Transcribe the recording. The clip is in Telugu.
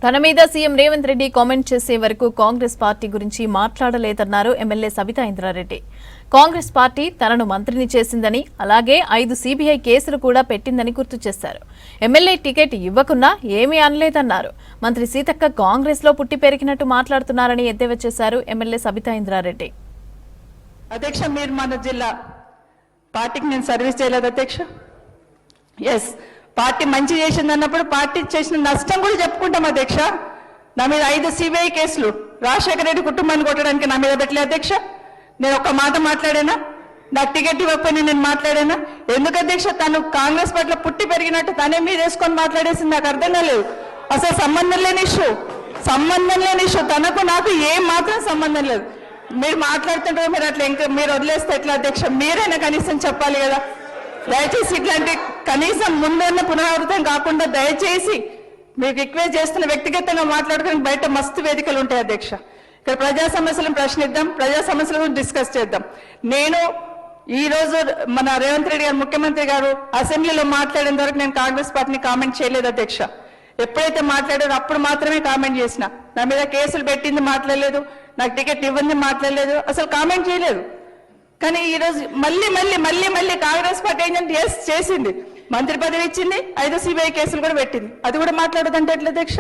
తన మీద సీఎం రేవంత్ రెడ్డి కామెంట్ చేసే వరకు కాంగ్రెస్ పార్టీ గురించి మాట్లాడలేదన్నారు ఎమ్మెల్యే సబితా ఇంద్రారెడ్డి. కాంగ్రెస్ పార్టీ తనను మంత్రిని చేసిందని, అలాగే 5 సిబిఐ కేసులు కూడా పెట్టిందని గుర్తు చేశారు. ఎమ్మెల్యే టికెట్ ఇవ్వకున్నా ఏమీ అనలేదన్నారు. మంత్రి సీతక్క కాంగ్రెస్ లో పుట్టి పెరిగినట్టు మాట్లాడుతున్నారని ఎద్దేవా చేశారు ఎమ్మెల్యే సబితా ఇంద్రారెడ్డి. అధ్యక్ష, మీరు మన జిల్లా పార్టీకి నేను సర్వీస్ చేయలేదు అధ్యక్ష. ఎస్, పార్టీ మంచి చేసింది అన్నప్పుడు పార్టీ చేసిన నష్టం కూడా చెప్పుకుంటాం అధ్యక్ష. నా మీద 5 సిబిఐ కేసులు రాజశేఖర రెడ్డి కుటుంబాన్ని కొట్టడానికి నా మీద పెట్టలే అధ్యక్ష. నేను ఒక్క మాట మాట్లాడానా? నాకు టికెట్ ఇవ్వకపోయినా నేను మాట్లాడానా? ఎందుకు అధ్యక్ష? తను కాంగ్రెస్ పార్టీలో పుట్టి పెరిగినట్టు తనే మీద వేసుకొని మాట్లాడేసింది. నాకు అర్థం కాలేదు. అసలు సంబంధం లేని ఇష్యూ తనకు నాకు ఏం మాత్రం సంబంధం లేదు. మీరు మాట్లాడుతుంటారు, మీరు అట్లా ఇంకా మీరు వదిలేస్తే ఎట్లా అధ్యక్ష? మీరైనా కనీసం చెప్పాలి కదా. దయచేసి ఇట్లాంటి కనీసం ముందున్న పునరావృతం కాకుండా దయచేసి మీకు రిక్వెస్ట్ చేస్తున్న, వ్యక్తిగతంగా మాట్లాడుకుని బయట మస్తు వేదికలు ఉంటాయి అధ్యక్ష. ఇక్కడ ప్రజా సమస్యలను ప్రశ్నిద్దాం, ప్రజా సమస్యల గురించి డిస్కస్ చేద్దాం. నేను ఈ రోజు మన రేవంత్ రెడ్డి గారు ముఖ్యమంత్రి గారు అసెంబ్లీలో మాట్లాడిన వరకు నేను కాంగ్రెస్ పార్టీని కామెంట్ చేయలేదు అధ్యక్ష. ఎప్పుడైతే మాట్లాడారో అప్పుడు మాత్రమే కామెంట్ చేసిన. నా మీద కేసులు పెట్టింది మాట్లాడలేదు, నాకు టికెట్ ఇవ్వండి మాట్లాడలేదు, అసలు కామెంట్ చేయలేదు. కానీ ఈ రోజు మళ్ళీ కాంగ్రెస్ పార్టీ ఏంటంటే ఎస్ చేసింది, మంత్రి పదవి ఇచ్చింది, 5 సిబిఐ కేసులు కూడా పెట్టింది, అది కూడా మాట్లాడదంటే ఎట్లా అధ్యక్ష?